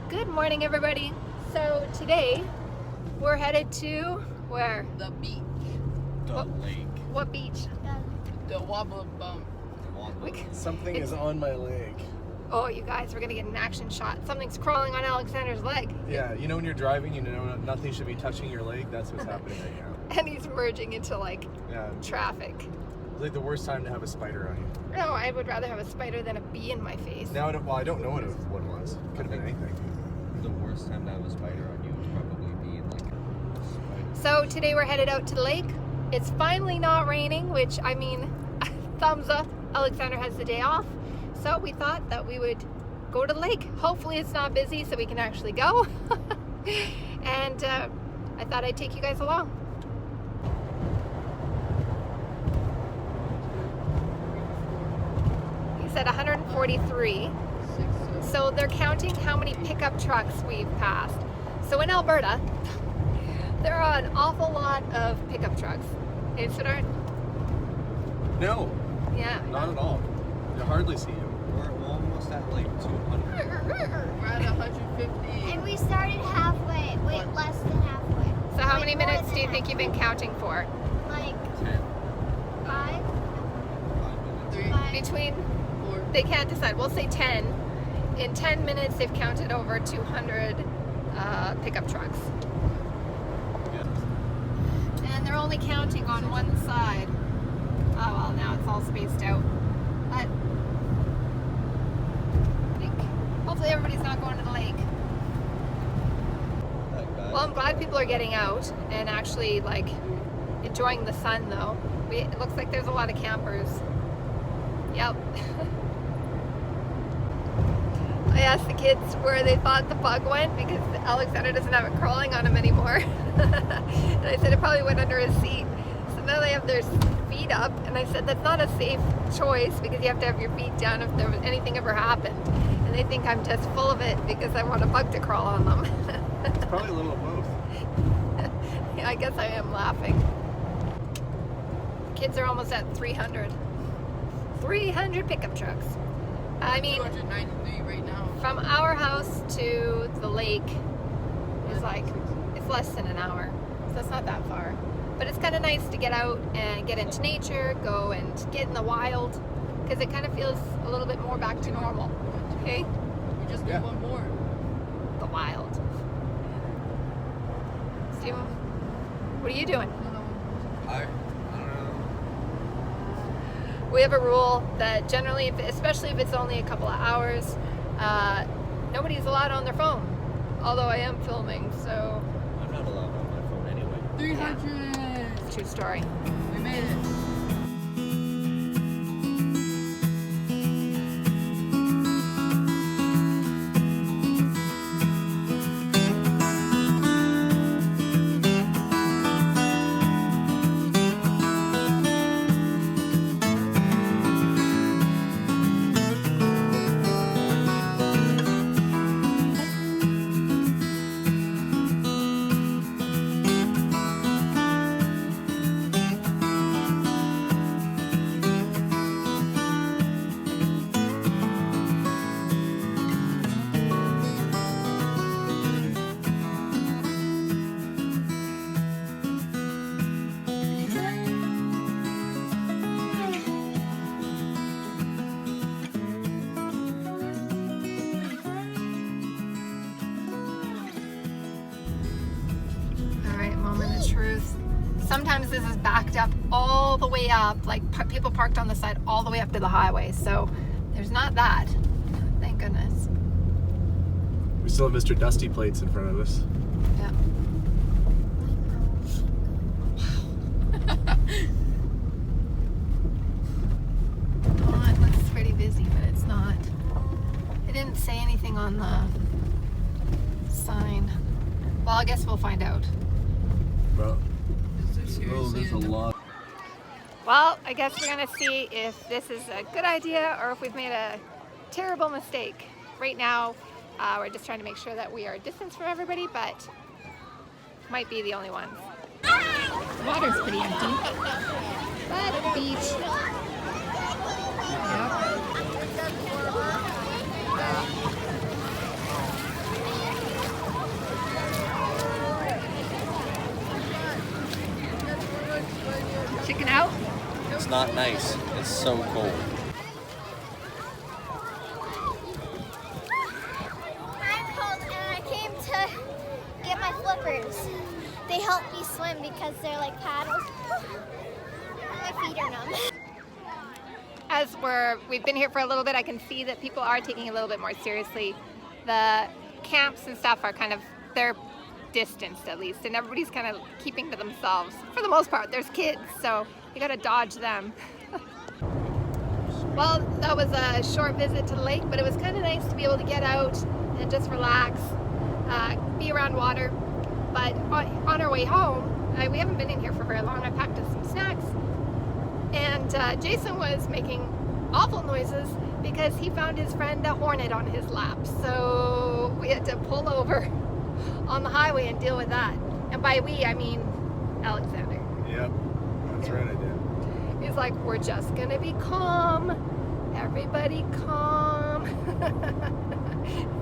Good morning, everybody. So today we're headed to where? The beach. The lake. What beach? The Wabamun. Something is on my leg. Oh, you guys, we're gonna get an action shot. Something's crawling on Alexander's leg. Yeah, you know when you're driving, you know nothing should be touching your leg. That's what's happening right now. And he's merging into like traffic. It's like the worst time to have a spider on you. No, I would rather have a spider than a bee in my face. Now, I don't know what it was. Could have been anything. The worst time to have a spider on you would probably be like a spider. So today we're headed out to the lake. It's finally not raining, which I mean, thumbs up. Alexander has the day off. So we thought that we would go to the lake. Hopefully it's not busy so we can actually go. And I thought I'd take you guys along. He said 143. So they're counting how many pickup trucks we've passed. So in Alberta, there are an awful lot of pickup trucks. Hey, Siddharth? No, Yeah. not at all. You hardly see him. We're almost at like 200. We're at 150. And we started halfway. Wait, less than halfway. So how Like, many more minutes than do you think you've been counting for? Like 10. 5? 5 minutes. 3, Between, 4. they can't decide. We'll say 10. In 10 minutes, they've counted over 200 pickup trucks. Yeah. And they're only counting on one side. Oh, well, now it's all spaced out. But I think hopefully everybody's not going to the lake. That guy. Well, I'm glad people are getting out and actually like enjoying the sun though. It looks like there's a lot of campers. Yep. I asked the kids where they thought the bug went because Alexander doesn't have it crawling on him anymore. And I said it probably went under his seat. So now they have their feet up, and I said that's not a safe choice because you have to have your feet down if there was anything ever happened. And they think I'm just full of it because I want a bug to crawl on them. It's probably a little of both. Yeah, I guess I am laughing. Kids are almost at 300. 300 pickup trucks. I mean, 293 right now. from our house to the lake is like, it's less than an hour. So it's not that far. But it's kind of nice to get out and get into nature, go and get in the wild, because it kind of feels a little bit more back to normal. Okay? We just need one more. The wild. Steven, what are you doing? I don't know. We have a rule that generally, especially if it's only a couple of hours, nobody's allowed on their phone. Although I am filming, so I'm not allowed on my phone anyway. 300. true story. We made it. Truth. Sometimes this is backed up all the way up, like people parked on the side all the way up to the highway, so there's not that. Thank goodness. We still have Mr. Dusty plates in front of us. Yeah. Oh, it looks pretty busy, but it's not. It didn't say anything on the sign. Well, I guess we'll find out. Well, There's a lot. Well, I guess we're gonna see if this is a good idea or if we've made a terrible mistake. Right now, we're just trying to make sure that we are distance from everybody, but might be the only ones. The water's pretty empty, but at the beach. Yep. not nice. It's so cold. I'm cold and I came to get my flippers. They help me swim because they're like paddles. My feet are numb. As we've been here for a little bit, I can see that people are taking it a little bit more seriously. The camps and stuff are kind of, they're distanced at least, and everybody's kind of keeping to themselves. For the most part, there's kids, so you gotta dodge them. Well, that was a short visit to the lake, but it was kind of nice to be able to get out and just relax, be around water. But on our way home, we haven't been in here for very long. I packed us some snacks, and Jason was making awful noises because he found his friend a hornet on his lap. So we had to pull over on the highway and deal with that. And by we, I mean Alexander. Yep, that's right, I did. He's like, we're just gonna be calm. Everybody calm.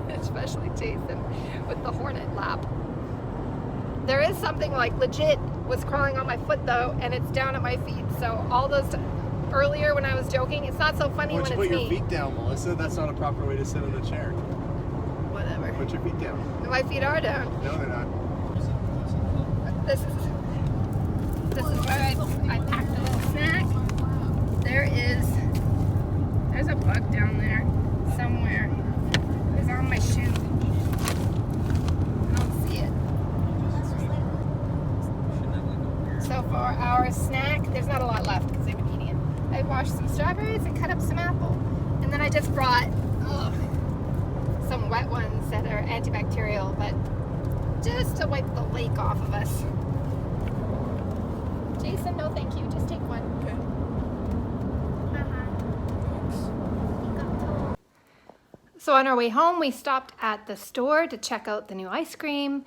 Especially Jason with the hornet lap. There is something like legit was crawling on my foot though, and it's down at my feet. So all those earlier when I was joking, it's not so funny Why when don't you it's put your me. feet down, Melissa? That's not a proper way to sit in the chair. Whatever. Put your feet down. My feet are down. No, they're not. This is where I packed a little snack. There's a bug down there somewhere. It was on my shoe. I don't see it. So for our snack, there's not a lot left because they've been eating it. I washed some strawberries and cut up some apple. And then I just brought some wet ones that are antibacterial, but just to wipe the lake off of us. Jason, no thank you. Just take one. So on our way home, we stopped at the store to check out the new ice cream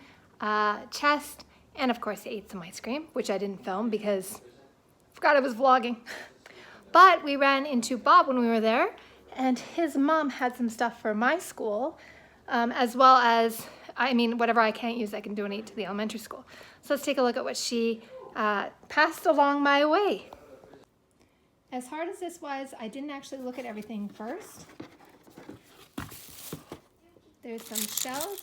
chest, and of course ate some ice cream, which I didn't film because I forgot I was vlogging. But we ran into Bob when we were there, and his mom had some stuff for my school, as well as, I mean, whatever I can't use, I can donate to the elementary school. So let's take a look at what she passed along my way. As hard as this was, I didn't actually look at everything first. There's some shells,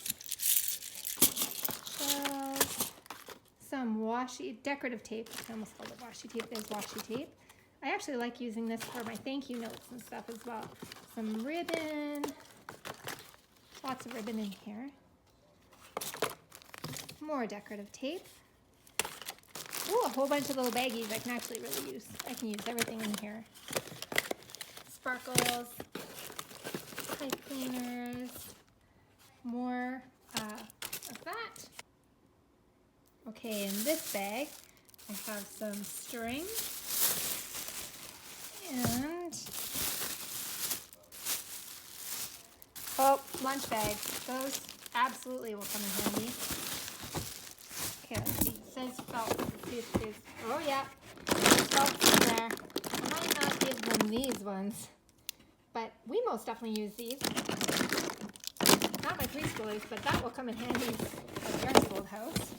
some washi, decorative tape. I almost called it washi tape. There's washi tape. I actually like using this for my thank you notes and stuff as well. Some ribbon, lots of ribbon in here. More decorative tape. Ooh, a whole bunch of little baggies I can actually really use. I can use everything in here. Sparkles, pipe cleaners, more of that. Okay, in this bag, I have some string and lunch bags. Those absolutely will come in handy. Okay, let's see. It says felt. Let's see if there's, oh yeah, felt in there. I might not give them these ones, but we most definitely use these. Not my preschoolers, but that will come in handy at the Archbold house.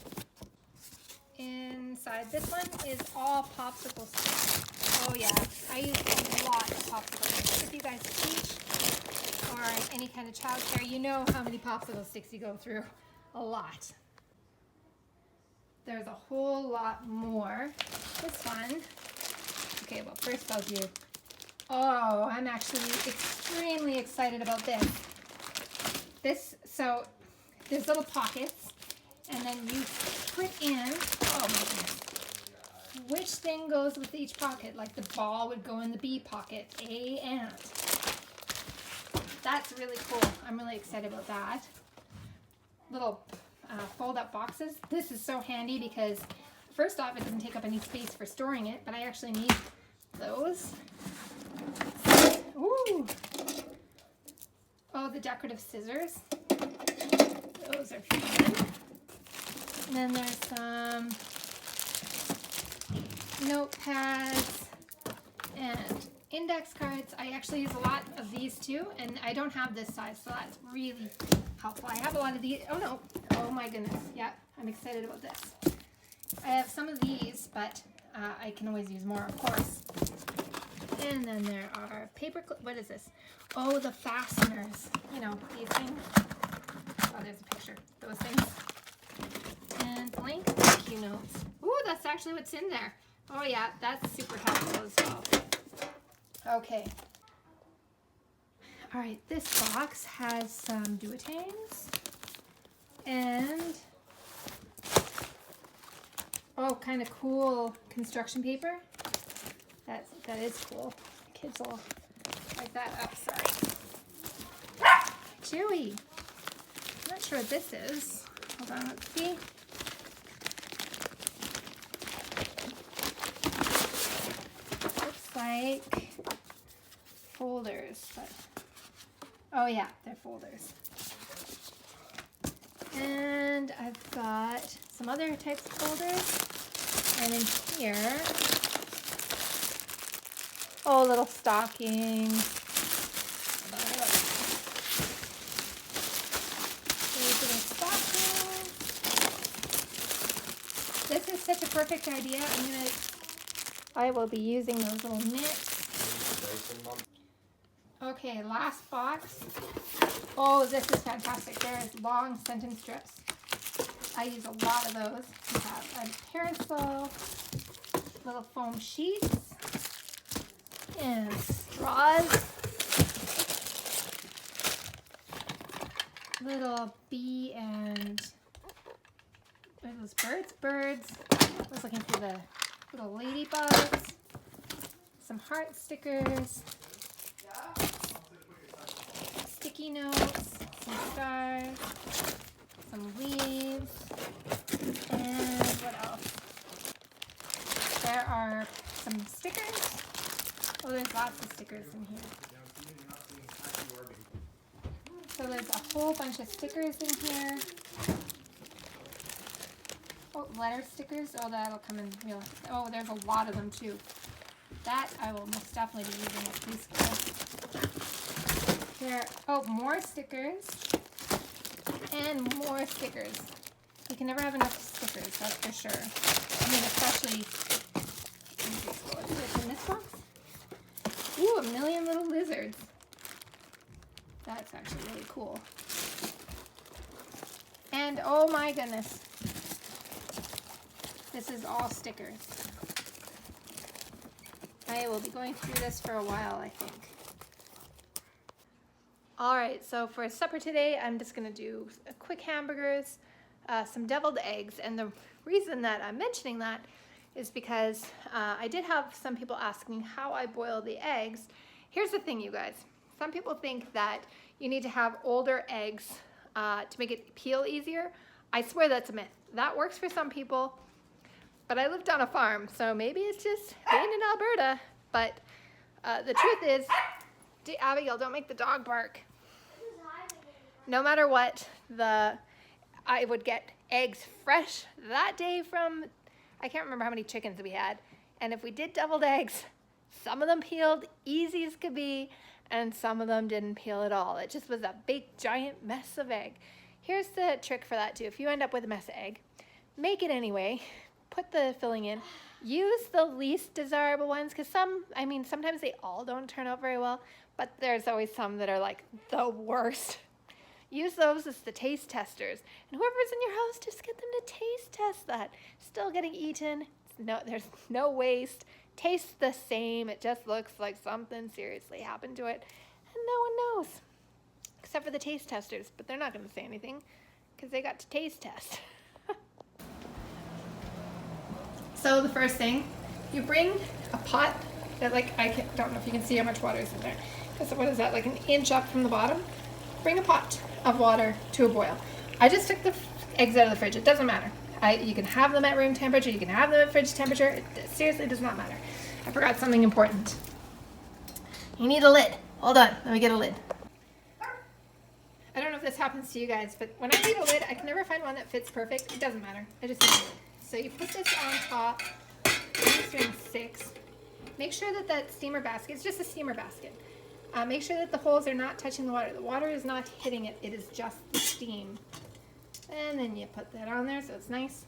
Inside this one is all popsicle sticks. Oh yeah, I use a lot of popsicle sticks. If you guys teach or any kind of childcare, you know how many popsicle sticks you go through. A lot. There's a whole lot more. This one, okay, well first I'll do, oh, I'm actually extremely excited about so there's little pockets, and then you put in, oh my goodness, which thing goes with each pocket? Like the ball would go in the B pocket, A and. That's really cool. I'm really excited about that. Little fold-up boxes. This is so handy because first off, it doesn't take up any space for storing it, but I actually need those. Ooh. Oh, the decorative scissors. Those are fun. And then there's some notepads and index cards. I actually use a lot of these too, and I don't have this size, so that's really helpful. I have a lot of these. Oh no, oh my goodness. Yeah, I'm excited about this. I have some of these, but I can always use more, of course. And then there are paper clip. What is this? Oh, the fasteners. You know, these things. Oh, there's a picture. Those things. And blank thank you notes. Ooh, that's actually what's in there. Oh yeah, that's super helpful as well. Okay. All right, this box has some do-it-tangs and oh, kind of cool construction paper. That is cool. Kids will like that up. Sorry. Chewy. I'm not sure what this is. Hold on, let's see. Looks like folders, but oh yeah, they're folders. And I've got some other types of folders. And in here, oh, little stockings. These little stockings. This is such a perfect idea. I will be using those little mitts. Okay, last box. Oh, this is fantastic. There's long sentence strips. I use a lot of those. We have a parasol, little foam sheets, and straws. Little bee and what are those birds? Birds. I was looking for the little ladybugs. Some heart stickers. Sticky notes, some stars, some leaves, and what else? There are some stickers. Oh, there's lots of stickers in here. So there's a whole bunch of stickers in here. Oh, letter stickers. Oh, that'll come in real. Oh, there's a lot of them too. That I will most definitely be using at preschool. There, oh, more stickers and more stickers. You can never have enough stickers, that's for sure. I mean, especially in this box. Ooh, 1,000,000 little lizards. That's actually really cool. And oh my goodness, this is all stickers. I will be going through this for a while, I think. All right, so for supper today, I'm just gonna do quick hamburgers, some deviled eggs, and the reason that I'm mentioning that is because I did have some people asking how I boil the eggs. Here's the thing, you guys. Some people think that you need to have older eggs to make it peel easier. I swear that's a myth. That works for some people, but I lived on a farm, so maybe it's just being in Alberta. But the truth is, Abigail, don't make the dog bark. No matter what, I would get eggs fresh that day from, I can't remember how many chickens we had. And if we did deviled eggs, some of them peeled easy as could be, and some of them didn't peel at all. It just was a big, giant mess of egg. Here's the trick for that too. If you end up with a mess of egg, make it anyway. Put the filling in. Use the least desirable ones, because sometimes they all don't turn out very well, but there's always some that are like the worst. Use those as the taste testers. And whoever's in your house, just get them to taste test that. Still getting eaten. There's no waste. Tastes the same. It just looks like something seriously happened to it. And no one knows. Except for the taste testers. But they're not going to say anything because they got to taste test. So the first thing, you bring a pot that don't know if you can see how much water is in there. So what is that, like an inch up from the bottom? Bring a pot of water to a boil. I just took the eggs out of the fridge. It doesn't matter. You can have them at room temperature. You can have them at fridge temperature. It seriously does not matter. I forgot something important. You need a lid. Hold on. Let me get a lid. I don't know if this happens to you guys, but when I need a lid, I can never find one that fits perfect. It doesn't matter. I just need a lid. So you put this on top. I'm just doing 6. Make sure that steamer basket, it's just a steamer basket. Make sure that the holes are not touching the water. The water is not hitting it. It is just the steam. And then you put that on there so it's nice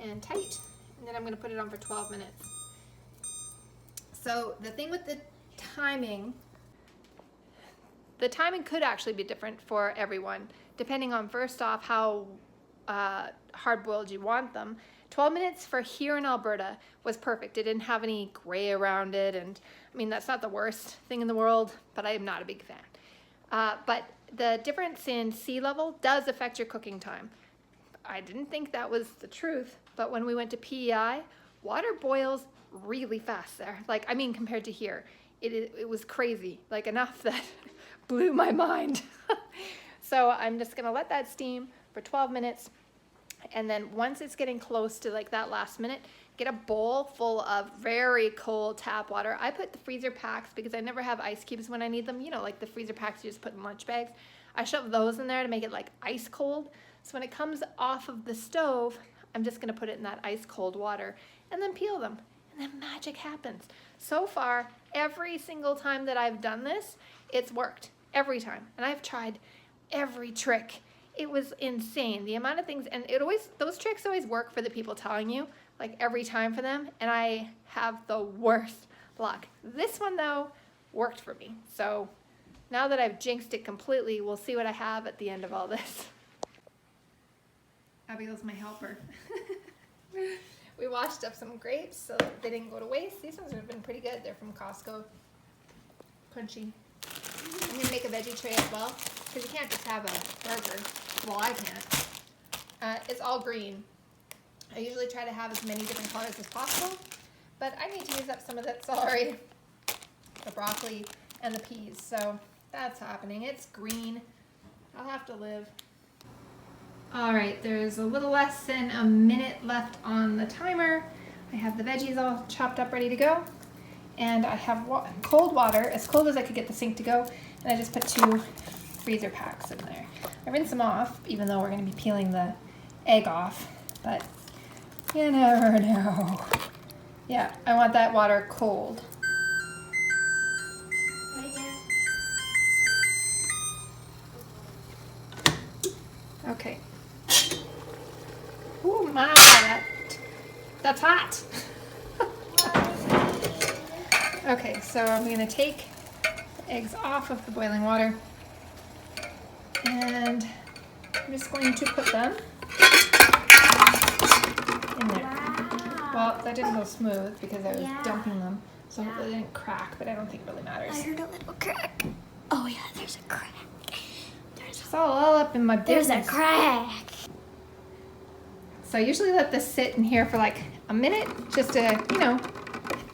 and tight. and then I'm going to put it on for 12 minutes. So the thing with the timing could actually be different for everyone, depending on, first off, how hard-boiled you want them. 12 minutes for here in Alberta was perfect. It didn't have any gray around it, and I mean, that's not the worst thing in the world, but I am not a big fan. But the difference in sea level does affect your cooking time. I didn't think that was the truth, but when we went to PEI, water boils really fast there. Like, I mean, compared to here, it was crazy, like enough that blew my mind. So I'm just gonna let that steam for 12 minutes. And then once it's getting close to like that last minute, get a bowl full of very cold tap water. I put the freezer packs because I never have ice cubes when I need them. You know, like the freezer packs you just put in lunch bags. I shove those in there to make it like ice cold. So when it comes off of the stove, I'm just gonna put it in that ice cold water and then peel them. And then magic happens. So far, every single time that I've done this, it's worked. Every time. And I've tried every trick. It was insane, the amount of things, and those tricks always work for the people telling you, like every time for them, and I have the worst luck. This one though worked for me. So now that I've jinxed it completely, we'll see what I have at the end of all this. Abigail's my helper. We washed up some grapes so that they didn't go to waste. These ones have been pretty good. They're from Costco. Crunchy. I'm gonna make a veggie tray as well, because you can't just have a burger. Well, I can't. It's all green. I usually try to have as many different colors as possible, but I need to use up some of that celery, the broccoli, and the peas. So that's happening. It's green. I'll have to live. All right, there's a little less than a minute left on the timer. I have the veggies all chopped up, ready to go. And I have cold water, as cold as I could get the sink to go. And I just put 2 freezer packs in there. I rinse them off, even though we're gonna be peeling the egg off, but you never know. Yeah, I want that water cold. Okay. Oh my, that's hot. Okay, so I'm gonna take the eggs off of the boiling water, and I'm just going to put them in there. Wow. Well, that didn't go smooth because I was dumping them, so hopefully they didn't crack, but I don't think it really matters. I heard a little crack. Oh yeah, there's a crack. It's all up in my business. There's a crack. So I usually let this sit in here for like a minute just to, you know,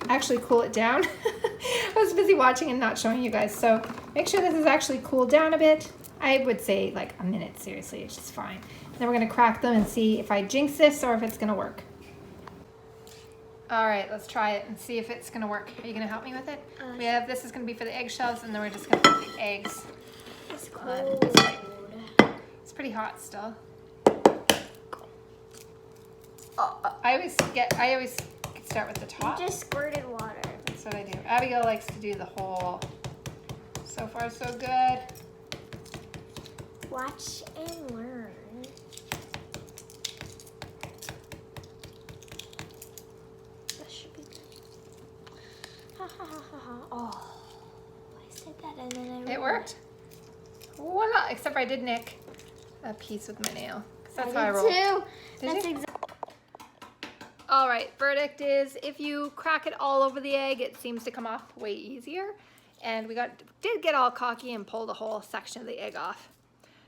actually cool it down. I was busy watching and not showing you guys, so make sure this is actually cooled down a bit. I would say like a minute, seriously, it's just fine. Then we're gonna crack them and see if I jinx this or if it's gonna work. All right, let's try it and see if it's gonna work. Are you gonna help me with it? This is gonna be for the eggshells, and then we're just gonna put the eggs. It's on. cold. It's pretty hot still. I always start with the top. You just squirted water. That's what I do. Abigail likes to do the whole. So far, so good. Watch and learn. That should be good. Ha ha ha ha ha. Oh, I said that and then It worked. Voila! Except for I did nick a piece with my nail. 'Cause that's how I roll. too. Did That's you? exactly. All right, verdict is if you crack it all over the egg, it seems to come off way easier. And we did get all cocky and pulled a whole section of the egg off.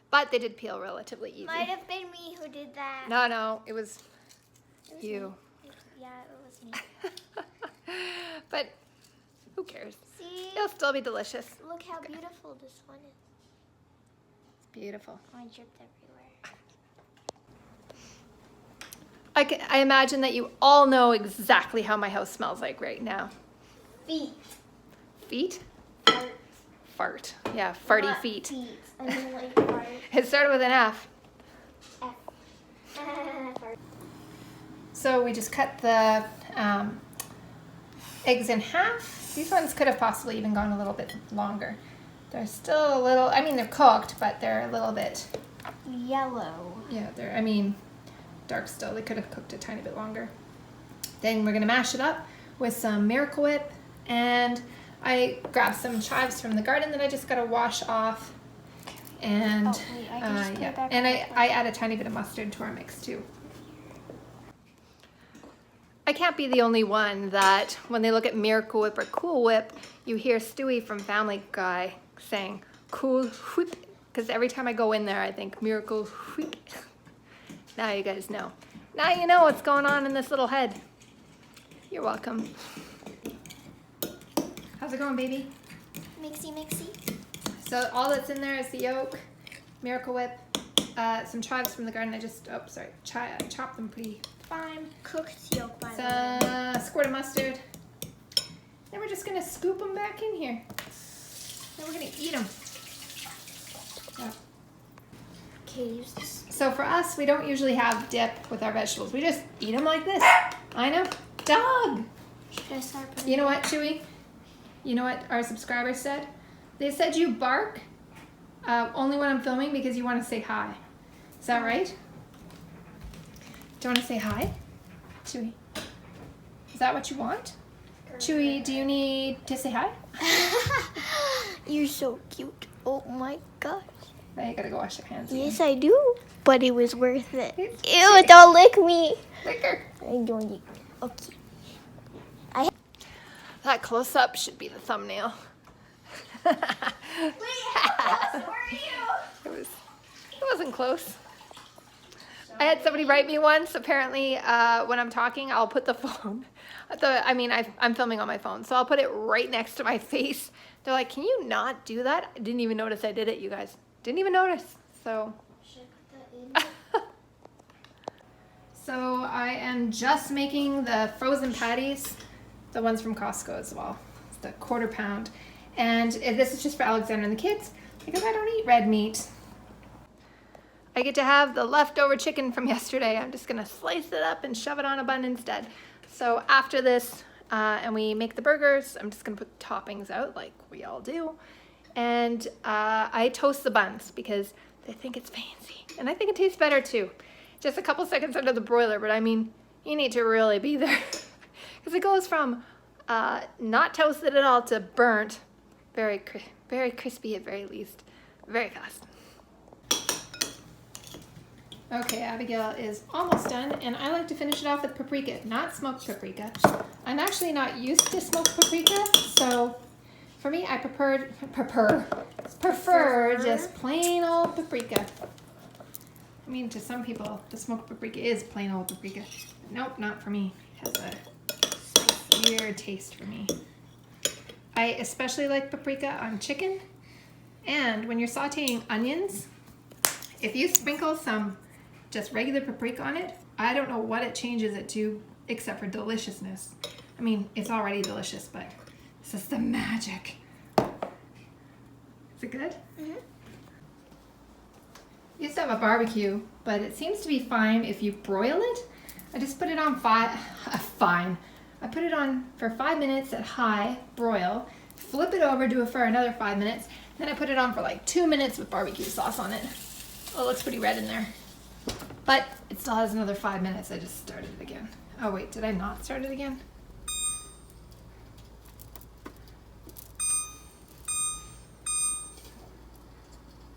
But they did peel relatively easy. Might have been me who did that. No, it was It was you. me. Yeah, it was me. But who cares? See? It'll still be delicious. Look how beautiful this one is. It's beautiful. I dripped everywhere. I imagine that you all know exactly how my house smells like right now. Feet. Feet? Fart. Fart. Yeah, farty Not feet. I mean like fart. It started with an F. F. Fart. So we just cut the eggs in half. These ones could have possibly even gone a little bit longer. They're still a little, I mean they're cooked, but they're a little bit, Yellow. yeah, dark still. They could have cooked a tiny bit longer. Then we're gonna mash it up with some Miracle Whip, and I grabbed some chives from the garden that I just gotta wash off. And Oh, wait, I can just put it yeah, back and on I add a tiny bit of mustard to our mix too. I can't be the only one that when they look at Miracle Whip or Cool Whip, you hear Stewie from Family Guy saying Cool Whip, because every time I go in there I think Miracle Whip. Now you guys know. Now you know what's going on in this little head. You're welcome. How's it going, baby? Mixy, mixy. So all that's in there is the yolk, Miracle Whip, some chives from the garden. I just, chopped them pretty fine. Cooked yolk, by the way. A squirt of mustard. Then we're just gonna scoop them back in here. Then we're gonna eat them. Yeah. Okay, use this. So for us, we don't usually have dip with our vegetables. We just eat them like this. I know. Dog! Should I start putting? You know what, Chewy? You know what our subscribers said? They said you bark only when I'm filming because you want to say hi. Is that right? Do you want to say hi, Chewy? Is that what you want? Chewy, do you need to say hi? You're so cute. Oh my gosh. Now you gotta go wash your hands. again. Yes, I do. But it was worth it. It's Ew, don't lick me. Lick her. I don't lick. Okay. That close up should be the thumbnail. Wait, how close were you? It wasn't close. I had somebody write me once. Apparently, when I'm talking, I'll put the phone. I'm filming on my phone, so I'll put it right next to my face. They're like, "Can you not do that?" I didn't even notice I did it. You guys didn't even notice. So. Should I put that in? So I am just making the frozen patties, the ones from Costco as well. It's the 1/4 pound. And this is just for Alexander and the kids because I don't eat red meat. I get to have the leftover chicken from yesterday. I'm just gonna slice it up and shove it on a bun instead. So after this, and we make the burgers, I'm just gonna put toppings out like we all do. And I toast the buns because they think it's fancy. And I think it tastes better too. Just a couple seconds under the broiler, but I mean, you need to really be there. Because it goes from not toasted at all to burnt, very crispy at very least, very fast. Okay, Abigail is almost done, and I like to finish it off with paprika, not smoked paprika. I'm actually not used to smoked paprika, so for me, I prefer just plain old paprika. I mean, to some people, the smoked paprika is plain old paprika. Nope, not for me. It has a weird taste for me. I especially like paprika on chicken, and when you're sauteing onions, if you sprinkle some just regular paprika on it, I don't know what it changes it to except for deliciousness. I mean, it's already delicious, but this is the magic. Is it good? Mm-hmm. I used to have a barbecue, but it seems to be fine if you broil it. I just put it on I put it on for 5 minutes at high broil, flip it over, do it for another 5 minutes, then I put it on for like 2 minutes with barbecue sauce on it. Oh, it looks pretty red in there. But it still has another 5 minutes. I just started it again. Oh wait, did I not start it again?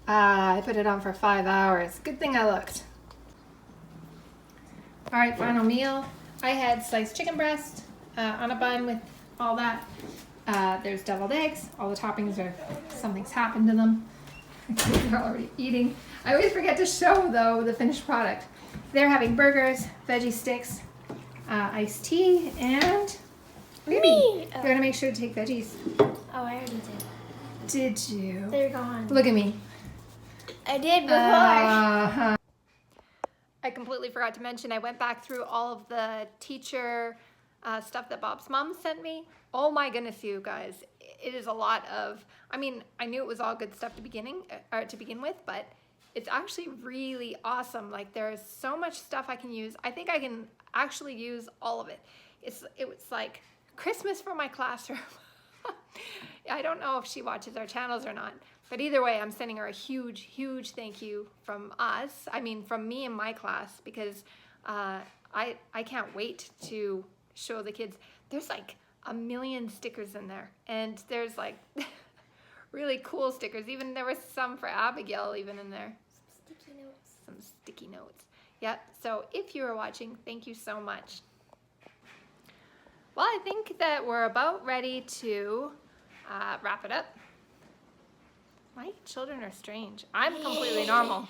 I put it on for 5 hours. Good thing I looked. All right, final meal. I had sliced chicken breast on a bun with all that. There's deviled eggs. All the toppings are, something's happened to them. They're already eating. I always forget to show though the finished product. They're having burgers, veggie sticks, iced tea, and Me. They're gonna make sure to take veggies. Oh, I already did. Did you? They're gone. Look at me. I did before. I completely forgot to mention I went back through all of the teacher stuff that Bob's mom sent me. Oh my goodness, you guys. It is a lot of, I mean, I knew it was all good stuff to begin with, but it's actually really awesome. Like there's so much stuff I can use. I think I can actually use all of it. It was like Christmas for my classroom. I don't know if she watches our channels or not, but either way, I'm sending her a huge, huge thank you from us. I mean, from me and my class, because I can't wait to show the kids. There's like a million stickers in there, and there's like really cool stickers. Even there was some for Abigail even in there. Sticky notes. Some sticky notes. Yep. So if you were watching, thank you so much. Well, I think that we're about ready to wrap it up. My children are strange. I'm completely normal,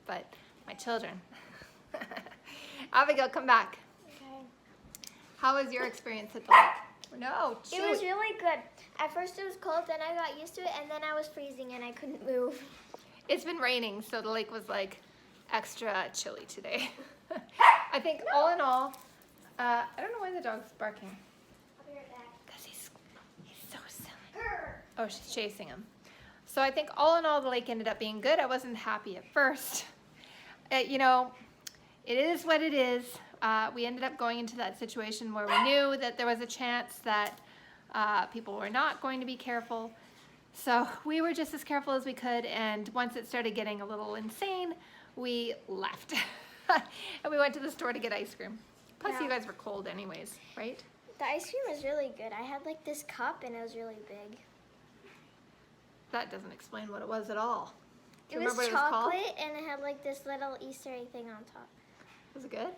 but my children. Abigail, come back. Okay. How was your experience at the lake? No, shoot. It was really good. At first it was cold, then I got used to it, and then I was freezing and I couldn't move. It's been raining, so the lake was like extra chilly today. I think all in all, I don't know why the dog's barking. I'll be right back. Because he's so silly. Oh, she's chasing him. So I think all in all, the lake ended up being good. I wasn't happy at first. You know, it is what it is. We ended up going into that situation where we knew that there was a chance that people were not going to be careful. So we were just as careful as we could, and once it started getting a little insane, we left. And we went to the store to get ice cream. Plus Yeah. you guys were cold anyways, right? The ice cream was really good. I had like this cup and it was really big. That doesn't explain what it was at all. Do It you was remember what it was called? chocolate and it had like this little Easter egg thing on top. Was it good?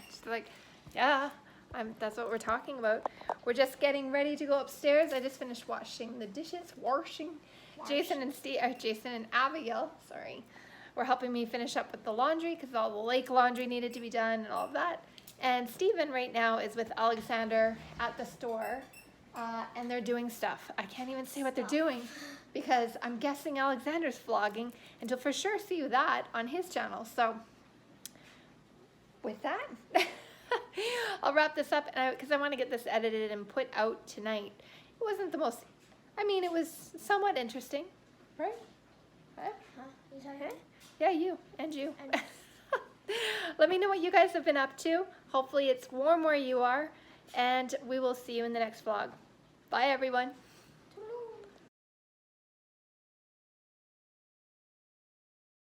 She's like, yeah, that's what we're talking about. We're just getting ready to go upstairs. I just finished washing the dishes. Jason and Abigail, sorry, were helping me finish up with the laundry because all the lake laundry needed to be done and all of that. And Stephen right now is with Alexander at the store, and they're doing stuff. I can't even say what they're doing because I'm guessing Alexander's vlogging, and you'll for sure see that on his channel. So with that, I'll wrap this up because I want to get this edited and put out tonight. It wasn't the most, I mean, it was somewhat interesting, right? Huh? Huh? You talking? Yeah, you and you. And- Let me know what you guys have been up to. Hopefully it's warm where you are, and we will see you in the next vlog. Bye, everyone.